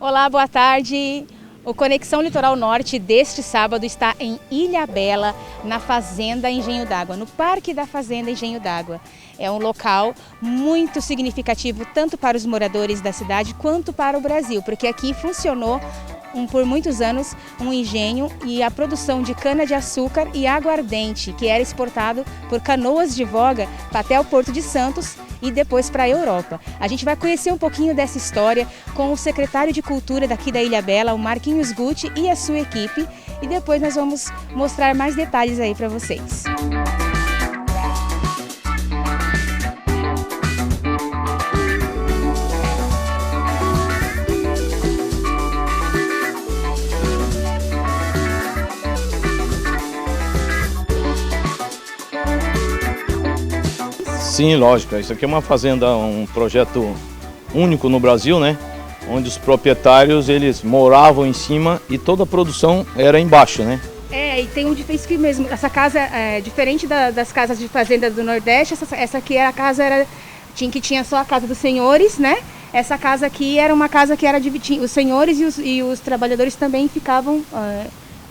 Olá, boa tarde. O Conexão Litoral Norte deste sábado está em Ilhabela, na Fazenda Engenho d'Água, no Parque da Fazenda Engenho d'Água. É um local muito significativo tanto para os moradores da cidade quanto para o Brasil, porque aqui funcionou por muitos anos um engenho e a produção de cana-de-açúcar e aguardente, que era exportado por canoas de voga até o Porto de Santos e depois para a Europa. A gente vai conhecer um pouquinho dessa história com o secretário de Cultura daqui da Ilhabela, o Marquinhos Gucci, e a sua equipe, e depois nós vamos mostrar mais detalhes aí para vocês. Sim, lógico. Isso aqui é uma fazenda, um projeto único no Brasil, né? Onde os proprietários, eles moravam em cima e toda a produção era embaixo, né? E tem um diferença aqui mesmo. Essa casa é diferente das casas de fazenda do Nordeste. Essa aqui era a casa, que tinha só a casa dos senhores, né? Essa casa aqui era uma casa que era dividida. Os senhores e os trabalhadores também ficavam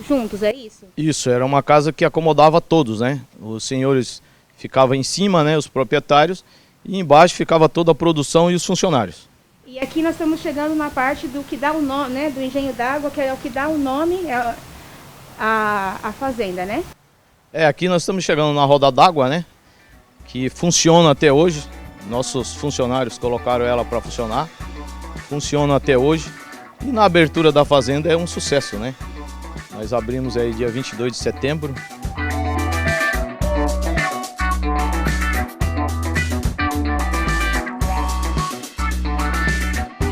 juntos, é isso? Isso, era uma casa que acomodava todos, né? Os senhores ficavam em cima, né, os proprietários, e embaixo ficava toda a produção e os funcionários. E aqui nós estamos chegando na parte do que dá o nome, né, do engenho d'água, que é o que dá o nome à fazenda, né? Aqui nós estamos chegando na roda d'água, né, que funciona até hoje. Nossos funcionários colocaram ela para funcionar, funciona até hoje. E na abertura da fazenda é um sucesso, né? Nós abrimos aí dia 22 de setembro.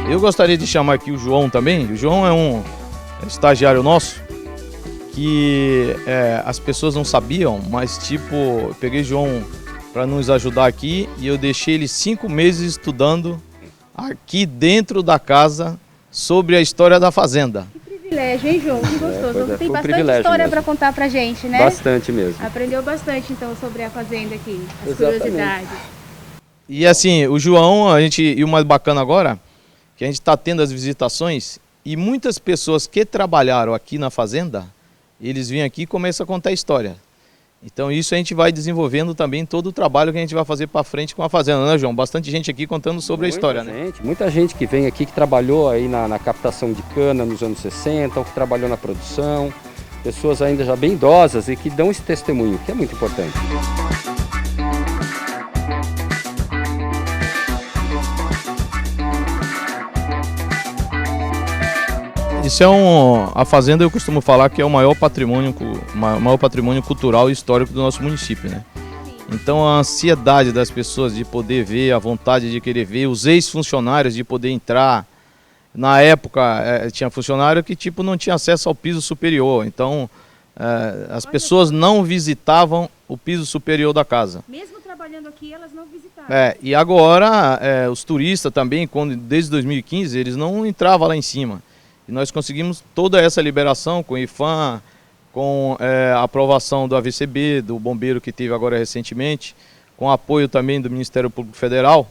Eu gostaria de chamar aqui o João também. O João é um estagiário nosso que as pessoas não sabiam, mas tipo, eu peguei o João para nos ajudar aqui e eu deixei ele 5 meses estudando aqui dentro da casa sobre a história da fazenda. Que privilégio, hein, João? Que gostoso. Tem bastante história para contar pra gente, né? Bastante mesmo. Aprendeu bastante então sobre a fazenda aqui, as Exatamente. curiosidades. E assim, o João, e o mais bacana agora, que a gente está tendo as visitações e muitas pessoas que trabalharam aqui na fazenda, eles vêm aqui e começam a contar a história. Então isso a gente vai desenvolvendo também todo o trabalho que a gente vai fazer para frente com a fazenda, né, João? Bastante gente aqui contando sobre a história, né? Muita gente que vem aqui, que trabalhou aí na captação de cana nos anos 60, ou que trabalhou na produção, pessoas ainda já bem idosas e que dão esse testemunho, que é muito importante. Isso a fazenda, eu costumo falar que é o maior patrimônio cultural e histórico do nosso município, né? Então a ansiedade das pessoas de poder ver, a vontade de querer ver, os ex-funcionários de poder entrar. Na época tinha funcionário que tipo não tinha acesso ao piso superior, então as pessoas não visitavam o piso superior da casa. Mesmo trabalhando aqui, elas não visitavam. E agora os turistas também, desde 2015, eles não entravam lá em cima. E nós conseguimos toda essa liberação com o IFAM, com a aprovação do AVCB, do bombeiro que teve agora recentemente, com apoio também do Ministério Público Federal.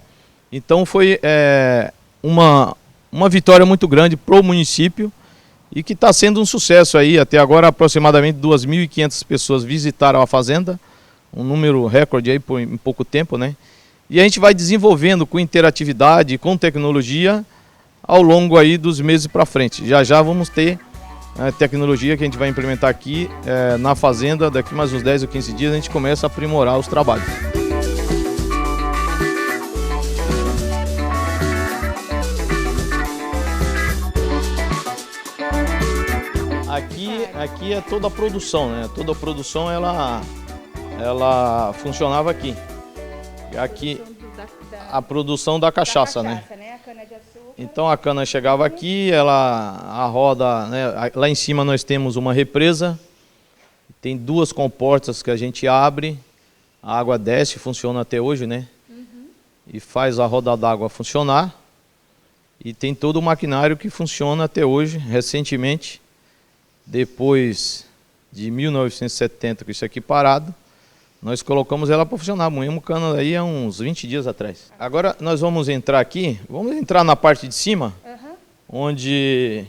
Então foi uma vitória muito grande para o município e que está sendo um sucesso aí. Até agora aproximadamente 2.500 pessoas visitaram a fazenda, um número recorde aí em pouco tempo, né? E a gente vai desenvolvendo com interatividade, com tecnologia, ao longo aí dos meses para frente. Já vamos ter tecnologia que a gente vai implementar aqui na fazenda. Daqui mais uns 10 ou 15 dias a gente começa a aprimorar os trabalhos. Aqui é toda a produção, né? Toda a produção ela funcionava aqui. Aqui a produção da cachaça, né? Então a cana chegava aqui, a roda, né, lá em cima nós temos uma represa, tem 2 comportas que a gente abre, a água desce, funciona até hoje, né? E faz a roda d'água funcionar. E tem todo o maquinário que funciona até hoje, recentemente, depois de 1970 com isso aqui parado, nós colocamos ela para funcionar, moemos cana aí há uns 20 dias atrás. Agora nós vamos entrar aqui, vamos entrar na parte de cima, onde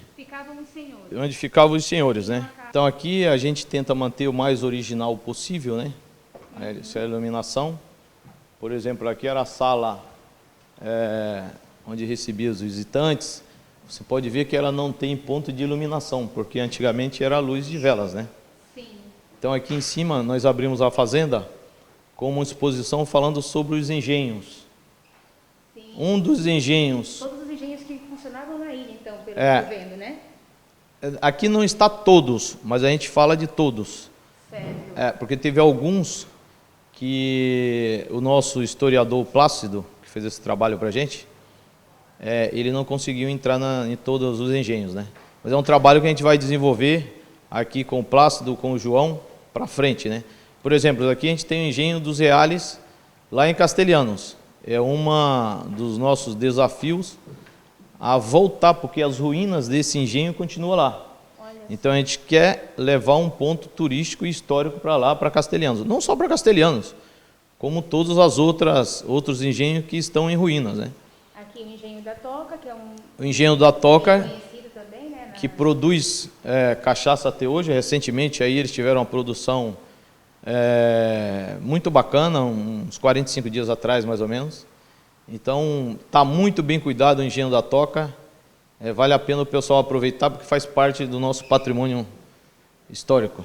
ficavam os senhores, né? Então aqui a gente tenta manter o mais original possível, né? Essa é a iluminação. Por exemplo, aqui era a sala onde recebia os visitantes. Você pode ver que ela não tem ponto de iluminação, porque antigamente era a luz de velas, né? Sim. Então aqui em cima nós abrimos a fazenda com uma exposição falando sobre os engenhos. Sim. Um dos engenhos... Todos os engenhos que funcionavam na ilha, então, pelo que eu estou vendo, né? Aqui não está todos, mas a gente fala de todos. Certo. Porque teve alguns que o nosso historiador Plácido, que fez esse trabalho para a gente, ele não conseguiu entrar em todos os engenhos, né? Mas é um trabalho que a gente vai desenvolver aqui com o Plácido, com o João, para frente, né? Por exemplo, aqui a gente tem o engenho dos Reales, lá em Castelhanos. É um dos nossos desafios a voltar, porque as ruínas desse engenho continuam lá. Então a gente quer levar um ponto turístico e histórico para lá, para Castelhanos. Não só para Castelhanos, como todos os outros engenhos que estão em ruínas, né? Aqui o engenho da Toca, que é o engenho da Toca, conhecido também, né? Que produz cachaça até hoje. Recentemente aí eles tiveram uma produção muito bacana, uns 45 dias atrás mais ou menos. Então está muito bem cuidado o engenho da Toca. Vale a pena o pessoal aproveitar, porque faz parte do nosso patrimônio histórico.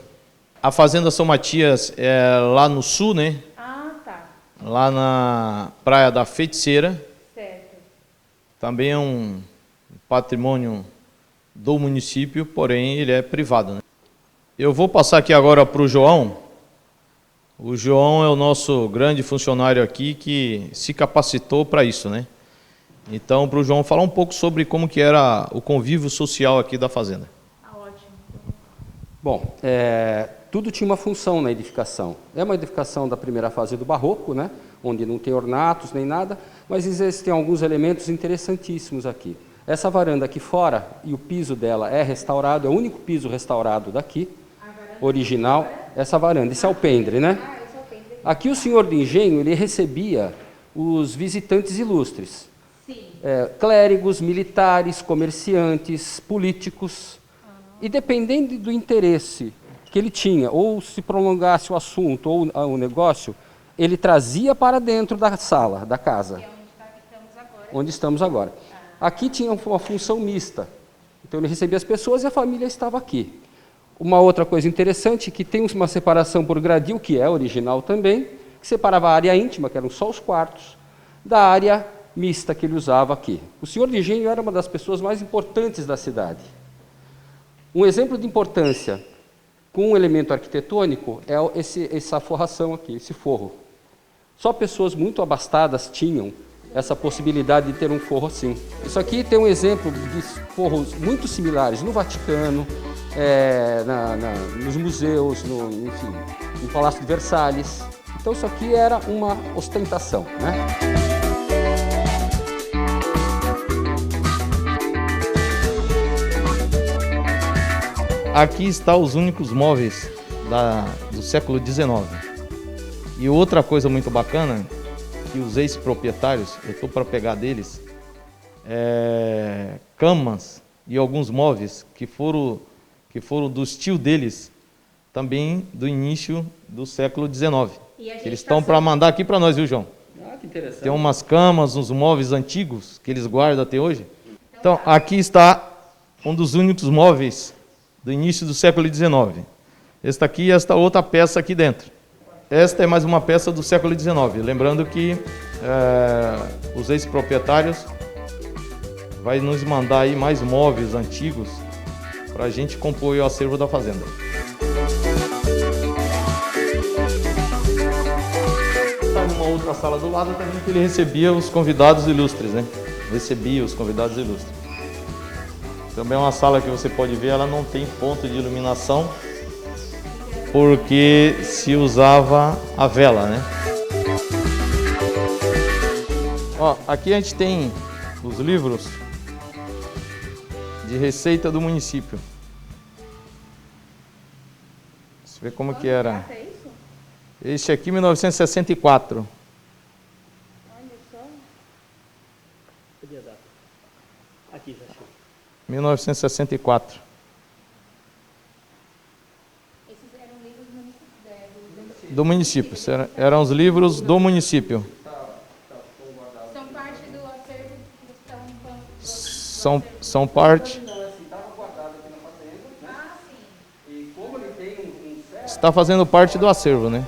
A Fazenda São Matias é lá no sul, né? Ah, tá. Lá na Praia da Feiticeira. Certo. Também é um patrimônio do município, porém ele é privado, né? Eu vou passar aqui agora para o João. O João é o nosso grande funcionário aqui que se capacitou para isso, né? Então, para o João falar um pouco sobre como que era o convívio social aqui da fazenda. Ótimo. Bom, tudo tinha uma função na edificação. É uma edificação da primeira fase do barroco, né? Onde não tem ornatos nem nada, mas existem alguns elementos interessantíssimos aqui. Essa varanda aqui fora, e o piso dela é restaurado, é o único piso restaurado daqui, original. Essa varanda, esse alpendre, né? Aqui o senhor de engenho, ele recebia os visitantes ilustres. Clérigos, militares, comerciantes, políticos, e dependendo do interesse que ele tinha, ou se prolongasse o assunto ou o negócio, ele trazia para dentro da sala, da casa, onde estamos agora. Aqui tinha uma função mista, então ele recebia as pessoas e a família estava aqui. Uma outra coisa interessante, que tem uma separação por gradil, que é original também, que separava a área íntima, que eram só os quartos, da área mista que ele usava aqui. O senhor de engenho era uma das pessoas mais importantes da cidade. Um exemplo de importância com um elemento arquitetônico é essa forração aqui, esse forro. Só pessoas muito abastadas tinham essa possibilidade de ter um forro assim. Isso aqui tem um exemplo de forros muito similares no Vaticano, nos museus, enfim, no Palácio de Versalhes. Então isso aqui era uma ostentação, né? Aqui estão os únicos móveis do século XIX. E outra coisa muito bacana, que os ex-proprietários, eu estou para pegar deles, camas e alguns móveis que foram do estilo deles, também do início do século XIX. Eles estão para mandar aqui para nós, viu, João? Ah, que interessante. Tem umas camas, uns móveis antigos que eles guardam até hoje. Então, aqui está um dos únicos móveis do início do século XIX. Esta aqui e esta outra peça aqui dentro. Esta é mais uma peça do século XIX. Lembrando que os ex-proprietários vai nos mandar aí mais móveis antigos para a gente compor o acervo da fazenda. Está numa outra sala do lado também que ele recebia os convidados ilustres, né? Recebia os convidados ilustres. Também é uma sala que você pode ver, ela não tem ponto de iluminação, porque se usava a vela, né? Ó, aqui a gente tem os livros de receita do município. Você vê como que era. Este aqui, 1964. Cadê a data? Aqui, já achei. 1964. Esses eram livros Do município, eram os livros do município. São parte do acervo que São parte. Está fazendo parte do acervo, né?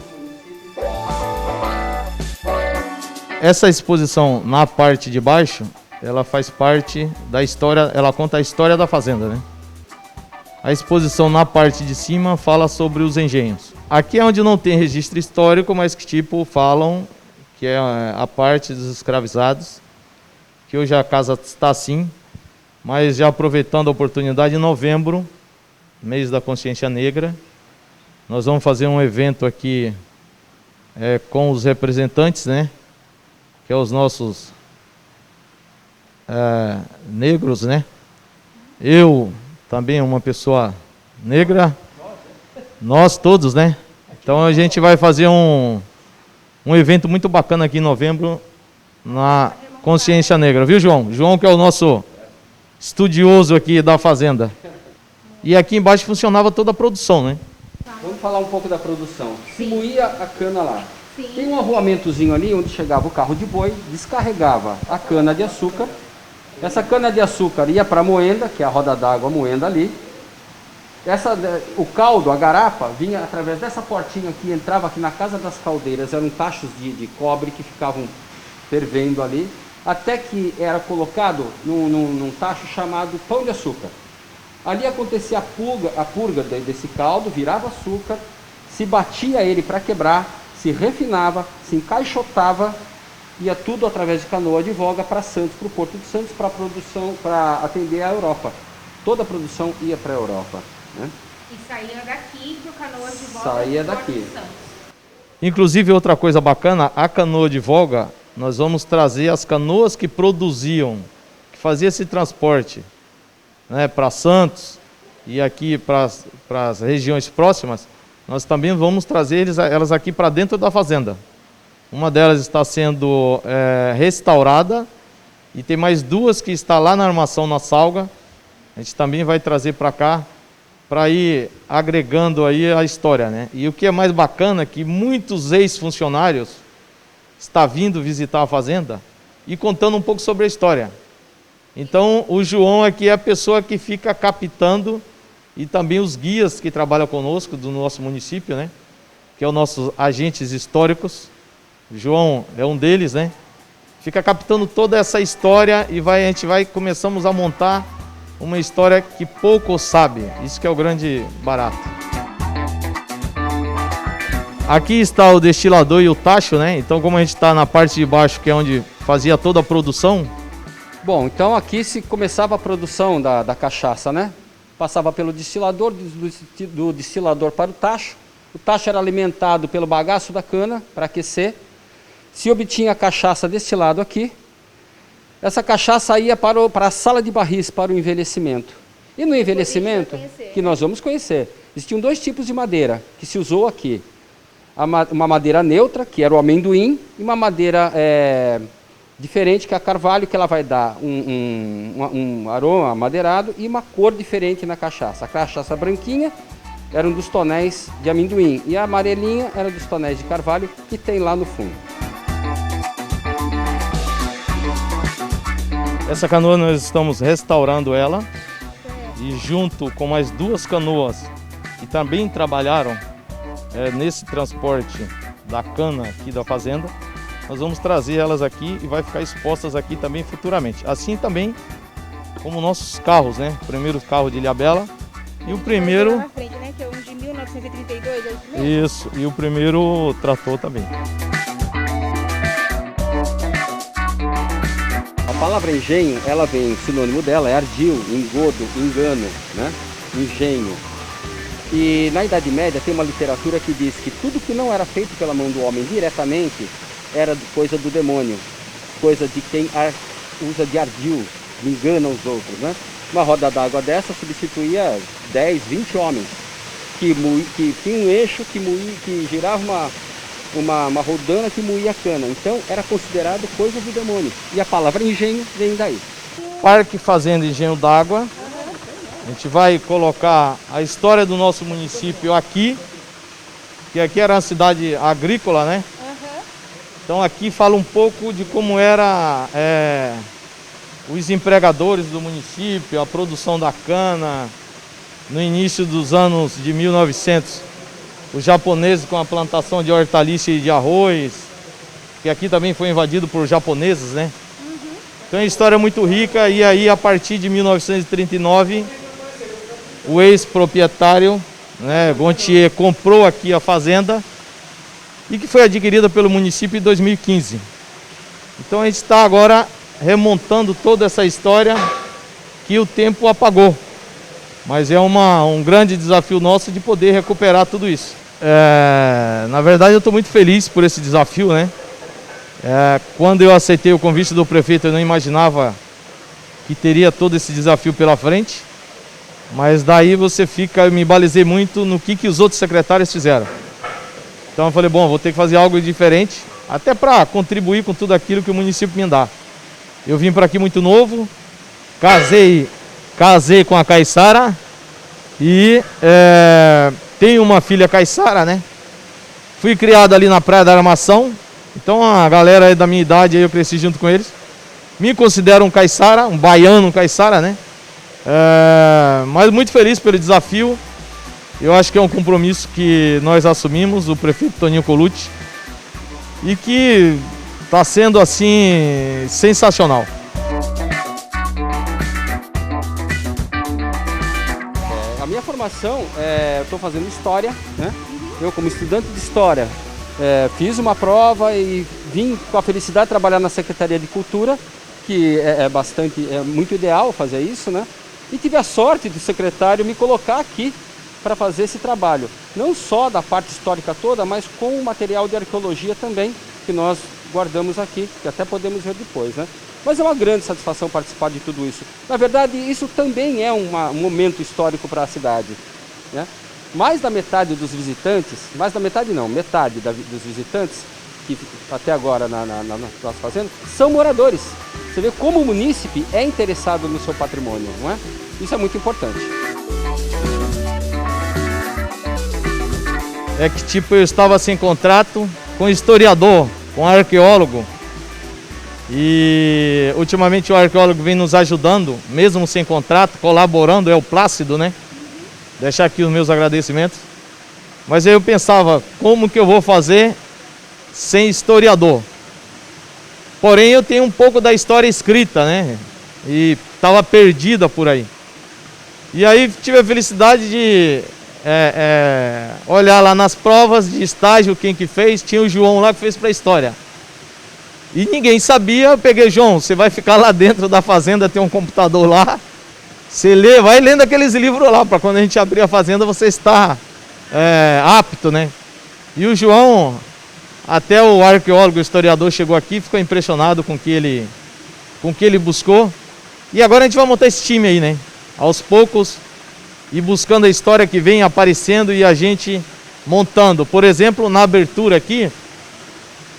Essa exposição na parte de baixo, ela faz parte da história, ela conta a história da fazenda, né? A exposição na parte de cima fala sobre os engenhos. Aqui é onde não tem registro histórico, mas que tipo falam que é a parte dos escravizados, que hoje a casa está assim, mas já aproveitando a oportunidade, em novembro, mês da consciência negra, nós vamos fazer um evento aqui com os representantes, né? Que é os nossos negros, né? Eu também, uma pessoa negra, nós todos, né? Então a gente vai fazer um evento muito bacana aqui em novembro na Consciência Negra, viu, João? João que é o nosso estudioso aqui da fazenda. E aqui embaixo funcionava toda a produção, né? Vamos falar um pouco da produção. Se moía a cana lá. Sim. Tem um arruamentozinho ali onde chegava o carro de boi, descarregava a cana de açúcar. Essa cana de açúcar ia para a moenda, que é a roda d'água, a moenda ali. O caldo, a garapa, vinha através dessa portinha aqui, entrava aqui na casa das caldeiras. Eram tachos de cobre que ficavam fervendo ali, até que era colocado num tacho chamado pão de açúcar. Ali acontecia a purga desse caldo, virava açúcar, se batia ele para quebrar, se refinava, se encaixotava, ia tudo através de canoa de voga para Santos, para o Porto de Santos, para produção, para atender a Europa. Toda a produção ia para a Europa, né? E saía daqui para o canoa de voga. Saía daqui. Inclusive, outra coisa bacana, a canoa de voga, nós vamos trazer as canoas que produziam, que faziam esse transporte, né, para Santos e aqui para as regiões próximas. Nós também vamos trazer elas aqui para dentro da fazenda. Uma delas está sendo restaurada e tem mais duas que está lá na armação na Salga. A gente também vai trazer para cá para ir agregando aí a história, né? E o que é mais bacana é que muitos ex-funcionários estão vindo visitar a fazenda e contando um pouco sobre a história. Então o João aqui é a pessoa que fica captando, e também os guias que trabalham conosco do nosso município, né? Que é os nossos agentes históricos. O João é um deles, né? Fica captando toda essa história e começamos a montar uma história que pouco sabe. Isso que é o grande barato. Aqui está o destilador e o tacho, né? Então, como a gente está na parte de baixo, que é onde fazia toda a produção. Bom, então aqui se começava a produção da cachaça, né? Passava pelo destilador, do destilador para o tacho. O tacho era alimentado pelo bagaço da cana para aquecer. Se obtinha a cachaça destilado aqui, essa cachaça ia para a sala de barris, para o envelhecimento. E no envelhecimento, que nós vamos conhecer, existiam dois tipos de madeira que se usou aqui. Uma madeira neutra, que era o amendoim, e uma madeira diferente, que é a carvalho, que ela vai dar um aroma amadeirado e uma cor diferente na cachaça. A cachaça branquinha era um dos tonéis de amendoim e a amarelinha era dos tonéis de carvalho, que tem lá no fundo. Essa canoa nós estamos restaurando ela, e junto com mais duas canoas que também trabalharam nesse transporte da cana aqui da fazenda, nós vamos trazer elas aqui e vai ficar expostas aqui também futuramente. Assim também como nossos carros, né? O primeiro carro de Ilhabela e o primeiro... Na frente, né? Que é um de 1932, é isso mesmo? Isso, e o primeiro trator também. A palavra engenho, ela vem, o sinônimo dela é ardil, engodo, engano, né? Engenho. E na Idade Média tem uma literatura que diz que tudo que não era feito pela mão do homem diretamente era coisa do demônio, coisa de quem usa de ardil, engana os outros, né? Uma roda d'água dessa substituía 10, 20 homens, que tinha um eixo que girava uma rodana que moía a cana. Então era considerado coisa do demônio. E a palavra engenho vem daí. Parque Fazenda Engenho d'Água A gente vai colocar a história do nosso município aqui, que aqui era uma cidade agrícola, né? Então aqui fala um pouco de como era os empregadores do município, a produção da cana, no início dos anos de 1900, os japoneses com a plantação de hortaliça e de arroz, que aqui também foi invadido por japoneses, né? Então é uma história muito rica, e aí a partir de 1939, o ex-proprietário, né, Gontier, comprou aqui a fazenda e que foi adquirida pelo município em 2015. Então a gente está agora remontando toda essa história que o tempo apagou. Mas é um grande desafio nosso de poder recuperar tudo isso. Na verdade eu estou muito feliz por esse desafio, né? Quando eu aceitei o convite do prefeito, eu não imaginava que teria todo esse desafio pela frente. Mas daí eu me balizei muito no que os outros secretários fizeram. Então eu falei, bom, vou ter que fazer algo diferente, até para contribuir com tudo aquilo que o município me dá. Eu vim para aqui muito novo, casei com a Caissara e tenho uma filha Caissara, né? Fui criado ali na Praia da Armação, então a galera aí da minha idade, aí eu cresci junto com eles. Me considero um Caissara, um baiano Caissara, né? Mas muito feliz pelo desafio. Eu acho que é um compromisso que nós assumimos, o prefeito Toninho Colucci, e que está sendo assim sensacional. A minha formação, eu estou fazendo História, né? Eu como estudante de História fiz uma prova e vim com a felicidade de trabalhar na Secretaria de Cultura, que é muito ideal fazer isso, né? E tive a sorte do secretário me colocar aqui para fazer esse trabalho, não só da parte histórica toda, mas com o material de arqueologia também, que nós guardamos aqui, que até podemos ver depois, né? Mas é uma grande satisfação participar de tudo isso. Na verdade, isso também é um momento histórico para a cidade, né? Mais da metade dos visitantes, metade dos visitantes que até agora na nossa fazenda, são moradores. Você vê como o munícipe é interessado no seu patrimônio, não é? Isso é muito importante. É que tipo, eu estava sem contrato com historiador, com arqueólogo, e ultimamente o arqueólogo vem nos ajudando, mesmo sem contrato, colaborando, é o Plácido, né? Deixar aqui os meus agradecimentos. Mas aí eu pensava, como que eu vou fazer sem historiador? Porém eu tenho um pouco da história escrita, né? E estava perdida por aí. E aí tive a felicidade de olhar lá nas provas de estágio, quem que fez, tinha o João lá que fez para a história. E ninguém sabia, eu peguei, João, você vai ficar lá dentro da fazenda, tem um computador lá, você lê, vai lendo aqueles livros lá, para quando a gente abrir a fazenda você está apto, né? E o João, até o arqueólogo, o historiador chegou aqui, ficou impressionado com o que ele buscou. E agora a gente vai montar esse time aí, né? Aos poucos, e buscando a história que vem aparecendo e a gente montando. Por exemplo, na abertura aqui,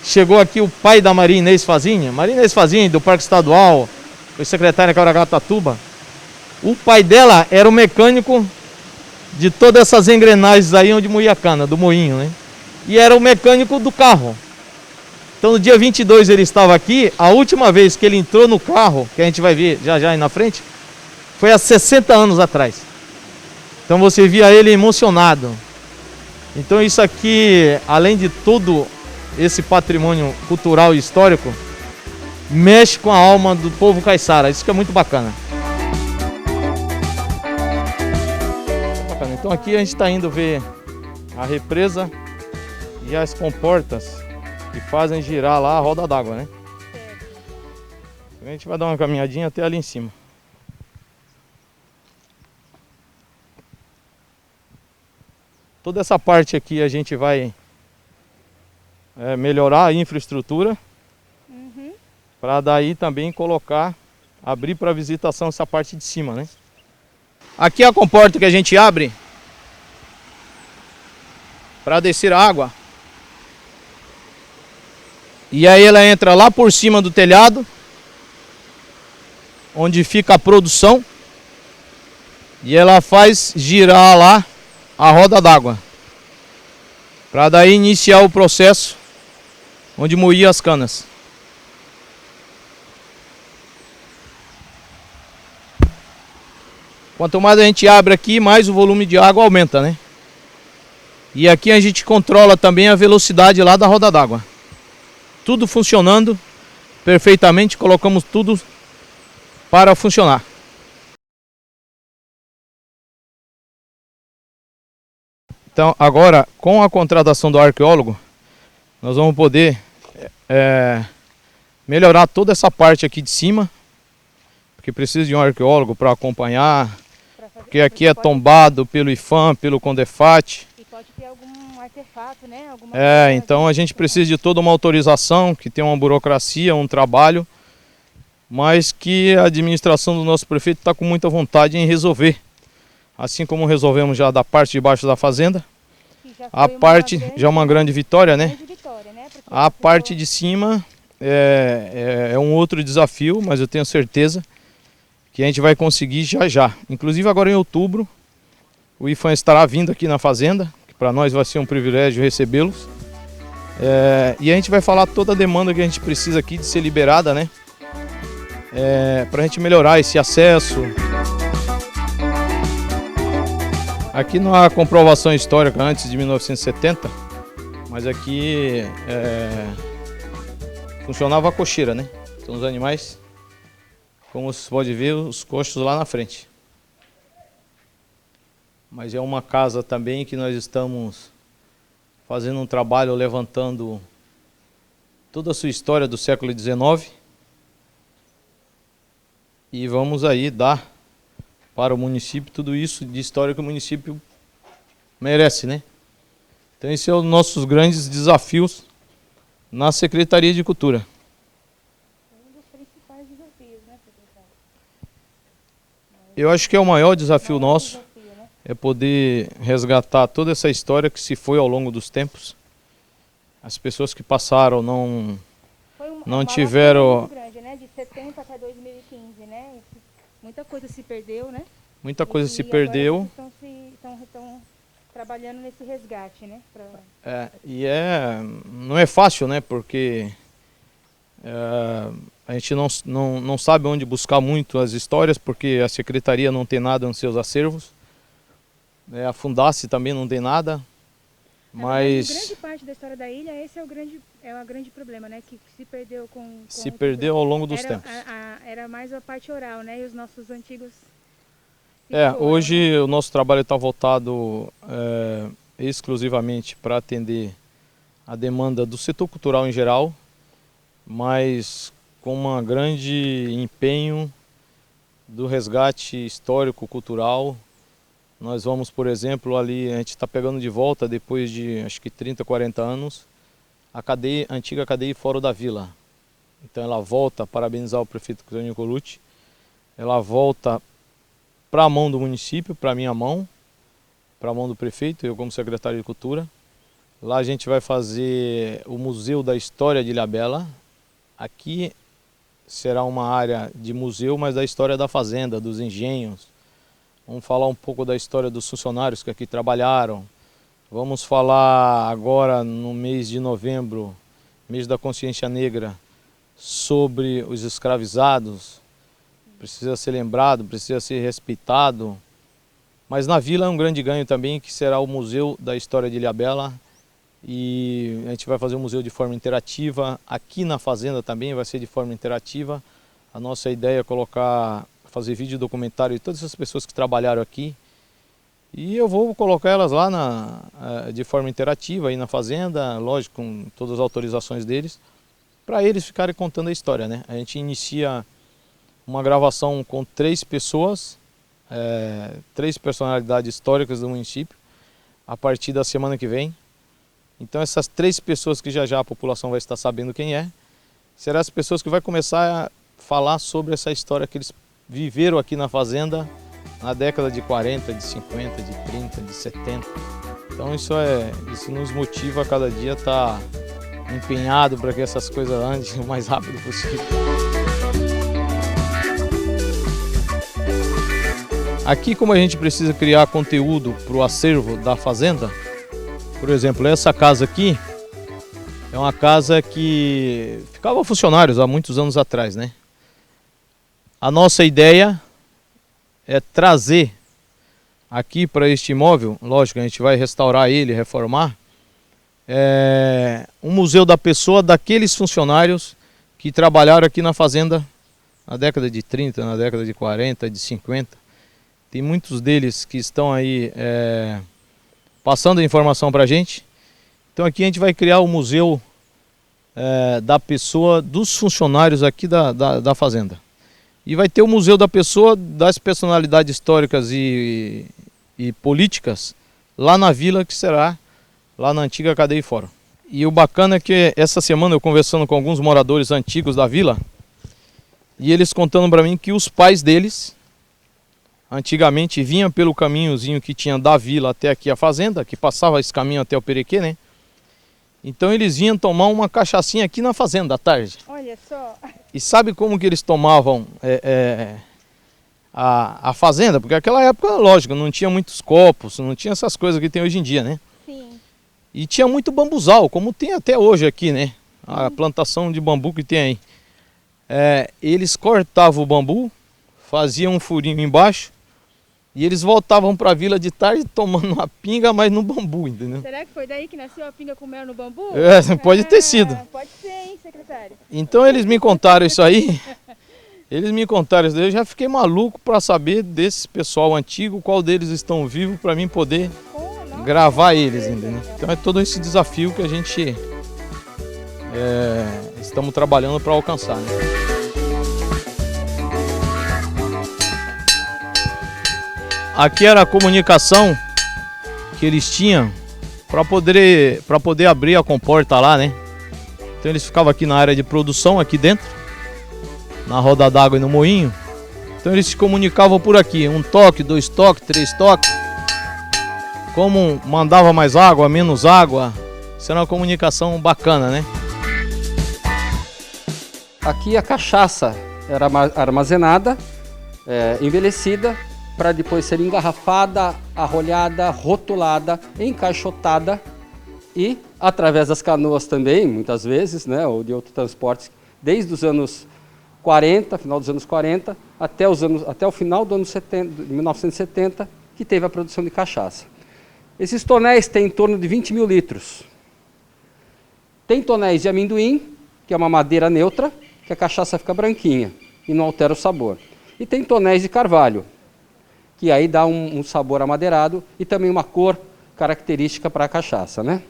chegou aqui o pai da Maria Inês Fazinha, do Parque Estadual, foi secretária em Caraguatatuba. O pai dela era o mecânico de todas essas engrenagens aí onde moía a cana, do moinho, né? E era o mecânico do carro. Então no dia 22 ele estava aqui, a última vez que ele entrou no carro, que a gente vai ver já aí na frente, foi há 60 anos atrás. Então você via ele emocionado. Então isso aqui, além de tudo, esse patrimônio cultural e histórico, mexe com a alma do povo caiçara. Isso que é muito bacana. Então aqui a gente está indo ver a represa e as comportas que fazem girar lá a roda d'água, né? A gente vai dar uma caminhadinha até ali em cima. Toda essa parte aqui a gente vai melhorar a infraestrutura, para daí também abrir para visitação essa parte de cima, né? Aqui é a comporta que a gente abre para descer a água. E aí ela entra lá por cima do telhado, onde fica a produção. e ela faz girar lá a roda d'água, para daí iniciar o processo onde moía as canas. Quanto mais a gente abre aqui, mais o volume de água aumenta, né? E aqui a gente controla também a velocidade lá da roda d'água. Tudo funcionando perfeitamente, colocamos tudo para funcionar. Então agora, com a contratação do arqueólogo, nós vamos poder melhorar toda essa parte aqui de cima, porque precisa de um arqueólogo para acompanhar, porque aqui é tombado pelo IPHAN, pelo CONDEFAT. E pode ter algum artefato, né? Então a gente precisa de toda uma autorização, que tem uma burocracia, um trabalho, mas que a administração do nosso prefeito está com muita vontade em resolver. Assim como resolvemos já da parte de baixo da fazenda, a parte já é uma grande vitória, né? A parte de cima é um outro desafio, mas eu tenho certeza que a gente vai conseguir já já. Inclusive agora em outubro, o IPHAN estará vindo aqui na fazenda, que para nós vai ser um privilégio recebê-los. E a gente vai falar toda a demanda que a gente precisa aqui de ser liberada, né? Para a gente melhorar esse acesso. Aqui não há comprovação histórica antes de 1970, mas aqui funcionava a cocheira, né? Então os animais, como vocês podem ver, os coxos lá na frente. Mas é uma casa também que nós estamos fazendo um trabalho levantando toda a sua história do século XIX. E vamos aí dar para o município tudo isso de história que o município merece, né? Então esse é um dos nossos grandes desafios na Secretaria de Cultura. Um dos principais desafios, né, secretário? Eu acho que é o maior desafio nosso, é poder resgatar toda essa história que se foi ao longo dos tempos. As pessoas que passaram não tiveram... Muito grande, né? De 70 até 2015, né? Muita coisa se perdeu, né? Muita coisa se perdeu. Estão trabalhando nesse resgate, né? Não é fácil, né? Porque a gente não sabe onde buscar muito as histórias, porque a Secretaria não tem nada nos seus acervos. A Fundace também não tem nada. Mas grande parte da história da ilha, esse é o grande problema, né? Que se perdeu se perdeu ao longo dos tempos. Era mais a parte oral, né? E os nossos antigos... Hoje o nosso trabalho está voltado exclusivamente para atender a demanda do setor cultural em geral, mas com um grande empenho do resgate histórico-cultural. Nós vamos, por exemplo, ali, a gente está pegando de volta, depois de acho que 30, 40 anos, a antiga cadeia Fórum da Vila. Então ela volta, parabenizar o prefeito Clênio Colucci, ela volta para a mão do município, para a minha mão, para a mão do prefeito, eu como secretário de Cultura. Lá a gente vai fazer o Museu da História de Ilhabela. Aqui será uma área de museu, mas da história da fazenda, dos engenhos. Vamos falar um pouco da história dos funcionários que aqui trabalharam. Vamos falar agora no mês de novembro, mês da consciência negra, sobre os escravizados. Precisa ser lembrado, precisa ser respeitado. Mas na vila é um grande ganho também, que será o Museu da História de Ilhabela. E a gente vai fazer um museu de forma interativa. Aqui na fazenda também vai ser de forma interativa. A nossa ideia é fazer vídeo documentário de todas essas pessoas que trabalharam aqui. E eu vou colocar elas lá de forma interativa aí na fazenda, lógico, com todas as autorizações deles, para eles ficarem contando a história, né? A gente inicia uma gravação com 3 pessoas, 3 personalidades históricas do município, a partir da semana que vem. Então essas 3 pessoas que já a população vai estar sabendo quem serão as pessoas que vai começar a falar sobre essa história que eles viveram aqui na fazenda na década de 40, de 50, de 30, de 70. Então isso nos motiva a cada dia estar empenhado para que essas coisas andem o mais rápido possível. Aqui, como a gente precisa criar conteúdo para o acervo da fazenda, por exemplo, essa casa aqui é uma casa que ficava funcionários há muitos anos atrás, né? A nossa ideia é trazer aqui para este imóvel, lógico, a gente vai restaurar ele, reformar, um museu da pessoa daqueles funcionários que trabalharam aqui na fazenda na década de 30, na década de 40, de 50. Tem muitos deles que estão aí passando a informação para a gente. Então aqui a gente vai criar o museu da pessoa, dos funcionários aqui da fazenda. E vai ter o museu da pessoa, das personalidades históricas e políticas lá na vila, que será lá na antiga cadeia e fórum. E o bacana é que essa semana eu conversando com alguns moradores antigos da vila, e eles contando para mim que os pais deles antigamente vinham pelo caminhozinho que tinha da vila até aqui a fazenda, que passava esse caminho até o Perequê, né? Então eles vinham tomar uma cachaçinha aqui na fazenda à tarde. Olha só. E sabe como que eles tomavam a fazenda? Porque naquela época, lógico, não tinha muitos copos, não tinha essas coisas que tem hoje em dia, né? Sim. E tinha muito bambuzal, como tem até hoje aqui, né? A plantação de bambu que tem aí. Eles cortavam o bambu, faziam um furinho embaixo, e eles voltavam para a vila de tarde tomando uma pinga, mas no bambu, entendeu? Será que foi daí que nasceu a pinga com mel no bambu? Pode ter sido. Pode ser, hein, secretário? Então eles me contaram isso aí. Eu já fiquei maluco para saber desse pessoal antigo, qual deles estão vivos, para mim poder gravar eles, entendeu? Então é todo esse desafio que a gente estamos trabalhando para alcançar, né? Aqui era a comunicação que eles tinham para poder abrir a comporta lá, né? Então eles ficavam aqui na área de produção, aqui dentro, na roda d'água e no moinho. Então eles se comunicavam por aqui, 1 toque, 2 toques, 3 toques. Como mandava mais água, menos água. Isso era uma comunicação bacana, né? Aqui a cachaça era armazenada, envelhecida, para depois ser engarrafada, arrolhada, rotulada, encaixotada e através das canoas também, muitas vezes, né, ou de outros transportes, desde os anos 40, final dos anos 40, até o final do ano 70, de 1970, que teve a produção de cachaça. Esses tonéis têm em torno de 20 mil litros. Tem tonéis de amendoim, que é uma madeira neutra, que a cachaça fica branquinha e não altera o sabor. E tem tonéis de carvalho, que aí dá um sabor amadeirado e também uma cor característica para a cachaça, né?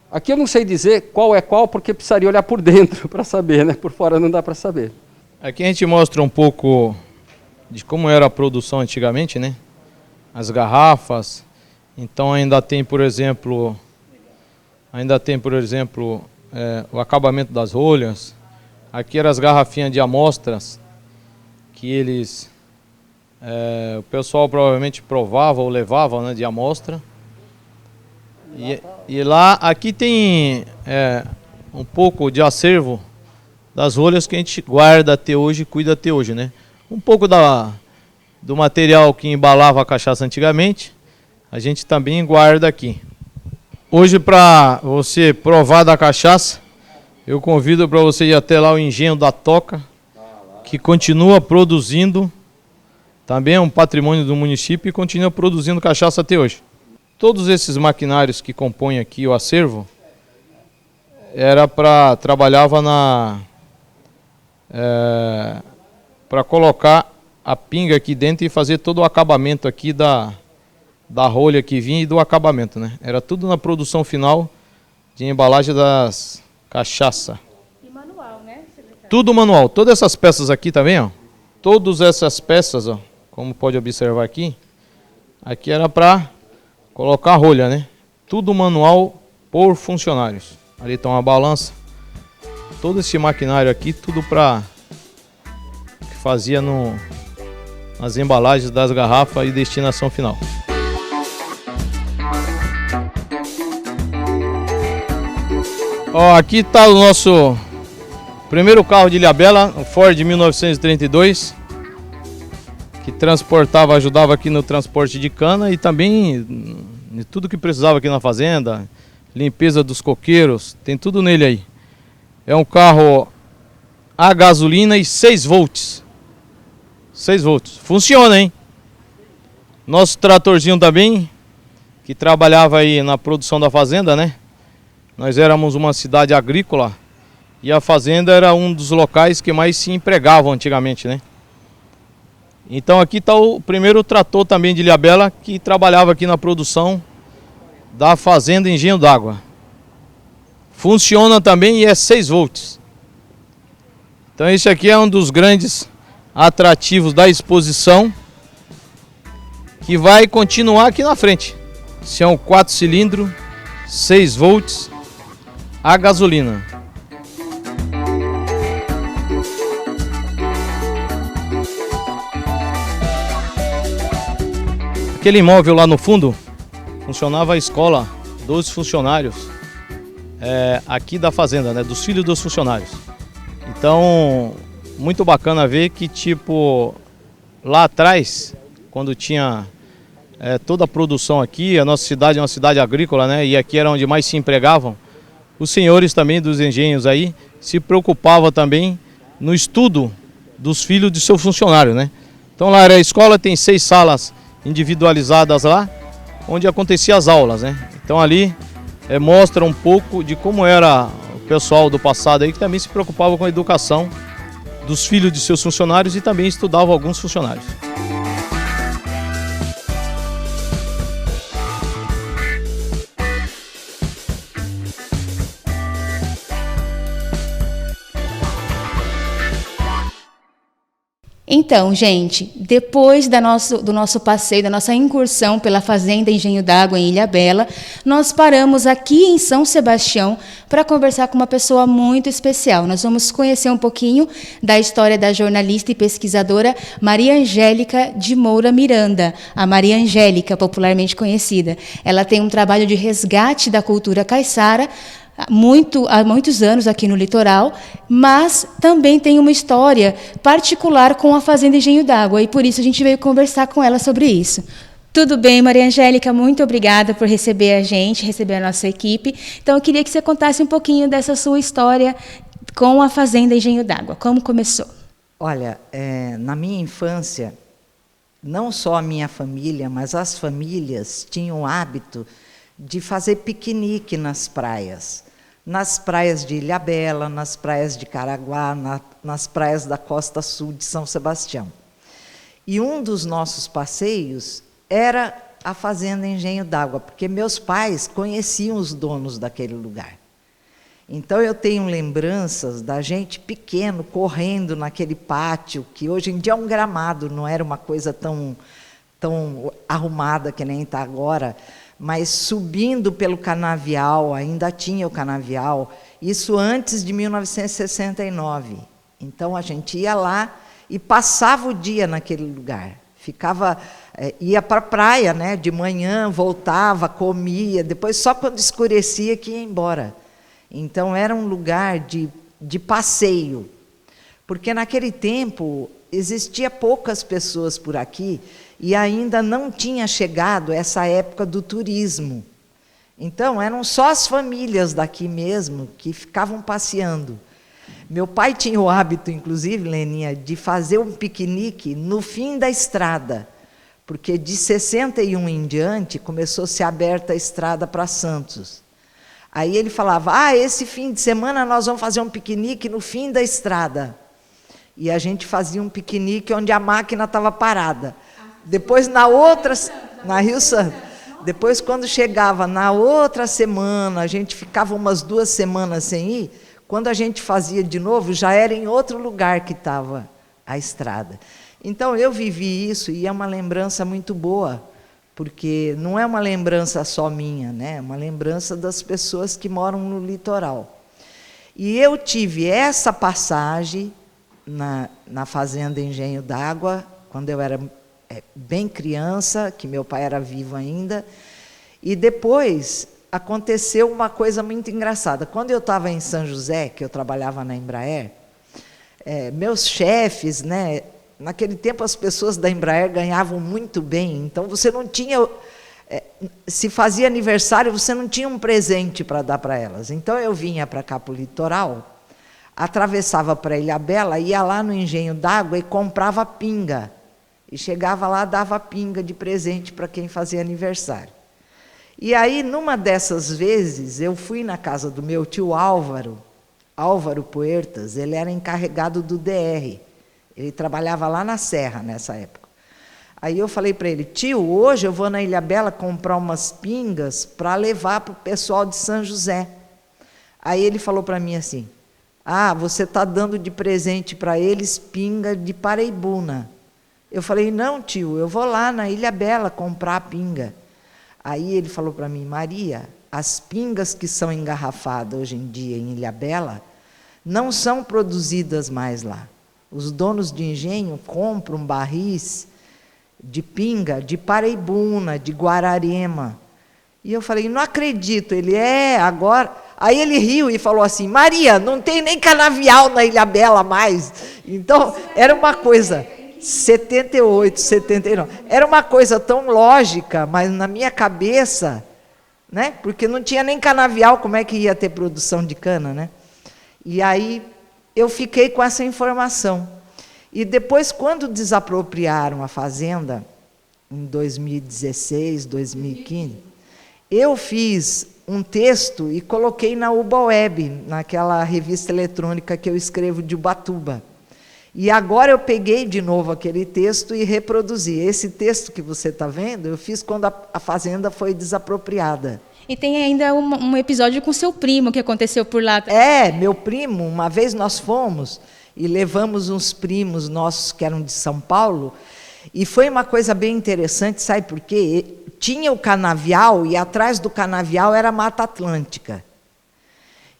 Aqui eu não sei dizer qual é qual, porque precisaria olhar por dentro para saber, né? Por fora não dá para saber. Aqui a gente mostra um pouco de como era a produção antigamente, né? As garrafas. Então ainda tem, por exemplo, o acabamento das rolhas. Aqui eram as garrafinhas de amostras que eles... o pessoal provavelmente provava ou levava, né, de amostra. E lá, aqui tem um pouco de acervo das rolhas que a gente guarda até hoje, cuida até hoje, né? Um pouco do material que embalava a cachaça antigamente, a gente também guarda aqui. Hoje, para você provar da cachaça, eu convido para você ir até lá o engenho da Toca, que continua produzindo. Também é um patrimônio do município e continua produzindo cachaça até hoje. Todos esses maquinários que compõem aqui o acervo trabalhava para colocar a pinga aqui dentro e fazer todo o acabamento aqui da rolha que vinha e do acabamento, né? Era tudo na produção final de embalagem das cachaça. E manual, né, secretário? Tudo manual. Todas essas peças aqui, tá vendo? Todas essas peças, ó, como pode observar aqui era para colocar a rolha, né? Tudo manual por funcionários. Ali está uma balança. Todo esse maquinário aqui, tudo para que fazia nas embalagens das garrafas e destinação final. Ó, aqui está o nosso primeiro carro de Ilhabela, o Ford 1932. que transportava, ajudava aqui no transporte de cana e também tudo que precisava aqui na fazenda, limpeza dos coqueiros, tem tudo nele aí. É um carro a gasolina e 6 volts. 6 volts. Funciona, hein? Nosso tratorzinho também, que trabalhava aí na produção da fazenda, né? Nós éramos uma cidade agrícola e a fazenda era um dos locais que mais se empregavam antigamente, né? Então aqui está o primeiro trator também de Ilhabela que trabalhava aqui na produção da fazenda Engenho d'Água. Funciona também e é 6 volts. Então esse aqui é um dos grandes atrativos da exposição, que vai continuar aqui na frente. Esse é um 4 cilindros, 6 volts, a gasolina. Aquele imóvel lá no fundo, funcionava a escola dos funcionários aqui da fazenda, né, dos filhos dos funcionários. Então, muito bacana ver que, tipo, lá atrás, quando tinha toda a produção aqui, a nossa cidade é uma cidade agrícola, né, e aqui era onde mais se empregavam, os senhores também dos engenhos aí se preocupavam também no estudo dos filhos de seu funcionário, né. Então lá era a escola, tem 6 salas individualizadas lá, onde aconteciam as aulas, né. Então ali mostra um pouco de como era o pessoal do passado aí, que também se preocupava com a educação dos filhos de seus funcionários e também estudava alguns funcionários. Então, gente, depois do nosso passeio, da nossa incursão pela Fazenda Engenho d'Água em Ilhabela, nós paramos aqui em São Sebastião para conversar com uma pessoa muito especial. Nós vamos conhecer um pouquinho da história da jornalista e pesquisadora Maria Angélica de Moura Miranda, a Maria Angélica, popularmente conhecida. Ela tem um trabalho de resgate da cultura caiçara, há muitos anos aqui no litoral, mas também tem uma história particular com a Fazenda Engenho d'Água, e por isso a gente veio conversar com ela sobre isso. Tudo bem, Maria Angélica, muito obrigada por receber a gente, receber a nossa equipe. Então, eu queria que você contasse um pouquinho dessa sua história com a Fazenda Engenho d'Água. Como começou? Olha, na minha infância, não só a minha família, mas as famílias tinham o hábito de fazer piquenique nas praias de Ilhabela, nas praias de Caraguá, nas praias da costa sul de São Sebastião. E um dos nossos passeios era a Fazenda Engenho d'Água, porque meus pais conheciam os donos daquele lugar. Então eu tenho lembranças da gente pequeno correndo naquele pátio, que hoje em dia é um gramado, não era uma coisa tão arrumada que nem está agora, mas subindo pelo canavial, ainda tinha o canavial, isso antes de 1969. Então a gente ia lá e passava o dia naquele lugar. Ia para a praia, né, de manhã, voltava, comia, depois só quando escurecia que ia embora. Então era um lugar de passeio, porque naquele tempo existia poucas pessoas por aqui e ainda não tinha chegado essa época do turismo. Então, eram só as famílias daqui mesmo que ficavam passeando. Meu pai tinha o hábito, inclusive, Leninha, de fazer um piquenique no fim da estrada, porque de 61 em diante começou a ser aberta a estrada para Santos. Aí ele falava, esse fim de semana nós vamos fazer um piquenique no fim da estrada. E a gente fazia um piquenique onde a máquina estava parada. Depois, na Rio Santo, depois, quando chegava na outra semana, a gente ficava umas 2 semanas sem ir, quando a gente fazia de novo, já era em outro lugar que estava a estrada. Então, eu vivi isso e é uma lembrança muito boa, porque não é uma lembrança só minha, né? É uma lembrança das pessoas que moram no litoral. E eu tive essa passagem na Fazenda Engenho d'Água, quando eu era bem criança, que meu pai era vivo ainda, e depois aconteceu uma coisa muito engraçada. Quando eu estava em São José, que eu trabalhava na Embraer, meus chefes, né, naquele tempo as pessoas da Embraer ganhavam muito bem, então você não tinha, se fazia aniversário, você não tinha um presente para dar para elas. Então eu vinha para cá, para o litoral, atravessava para Ilhabela, ia lá no engenho d'água e comprava pinga. E chegava lá, dava pinga de presente para quem fazia aniversário. E aí, numa dessas vezes, eu fui na casa do meu tio Álvaro Puertas, ele era encarregado do DR. Ele trabalhava lá na Serra, nessa época. Aí eu falei para ele, tio, hoje eu vou na Ilhabela comprar umas pingas para levar para o pessoal de São José. Aí ele falou para mim assim, você está dando de presente para eles pinga de Paraibuna. Eu falei, não, tio, eu vou lá na Ilhabela comprar a pinga. Aí ele falou para mim, Maria, as pingas que são engarrafadas hoje em dia em Ilhabela não são produzidas mais lá. Os donos de engenho compram barris de pinga de Paraibuna, de Guararema. E eu falei, não acredito. Ele, agora... Aí ele riu e falou assim, Maria, não tem nem canavial na Ilhabela mais. Então, era uma coisa... 78, 79. Era uma coisa tão lógica, mas na minha cabeça, né? Porque não tinha nem canavial, como é que ia ter produção de cana, né? E aí eu fiquei com essa informação. E depois, quando desapropriaram a fazenda, em 2016, 2015, eu fiz um texto e coloquei na UbaWeb, naquela revista eletrônica que eu escrevo de Ubatuba. E agora eu peguei de novo aquele texto e reproduzi. Esse texto que você está vendo, eu fiz quando a fazenda foi desapropriada. E tem ainda um episódio com seu primo que aconteceu por lá. Meu primo, uma vez nós fomos e levamos uns primos nossos que eram de São Paulo, e foi uma coisa bem interessante, sabe por quê? Tinha o canavial e atrás do canavial era a Mata Atlântica.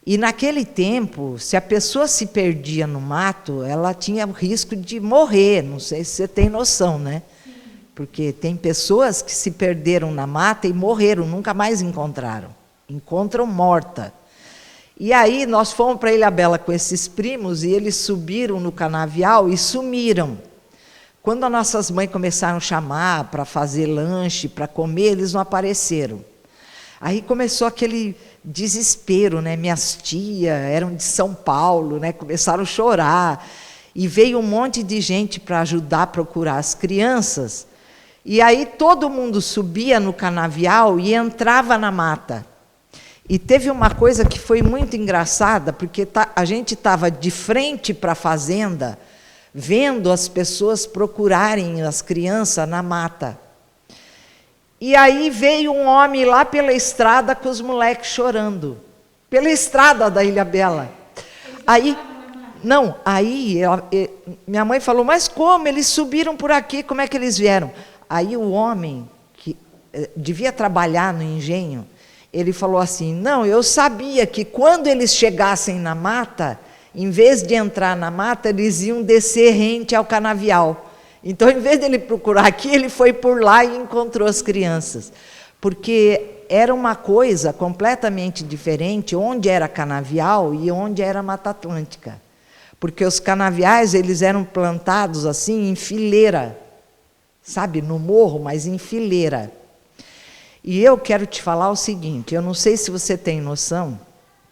E naquele tempo, se a pessoa se perdia no mato, ela tinha o risco de morrer, não sei se você tem noção, né? Porque tem pessoas que se perderam na mata e morreram, nunca mais encontraram. Encontram morta. E aí nós fomos para Ilhabela com esses primos e eles subiram no canavial e sumiram. Quando as nossas mães começaram a chamar para fazer lanche, para comer, eles não apareceram. Aí começou aquele desespero, né? Minhas tias eram de São Paulo, né? Começaram a chorar. E veio um monte de gente para ajudar a procurar as crianças. E aí todo mundo subia no canavial e entrava na mata. E teve uma coisa que foi muito engraçada, porque a gente estava de frente para a fazenda, vendo as pessoas procurarem as crianças na mata. E aí veio um homem lá pela estrada com os moleques chorando. Pela estrada da Ilhabela. Aí minha mãe falou, mas como? Eles subiram por aqui, como é que eles vieram? Aí o homem, que devia trabalhar no engenho, ele falou assim, não, eu sabia que quando eles chegassem na mata, em vez de entrar na mata, eles iam descer rente ao canavial. Então, em vez de ele procurar aqui, ele foi por lá e encontrou as crianças. Porque era uma coisa completamente diferente onde era canavial e onde era Mata Atlântica. Porque os canaviais, eles eram plantados assim em fileira. Sabe, no morro, mas em fileira. E eu quero te falar o seguinte, eu não sei se você tem noção,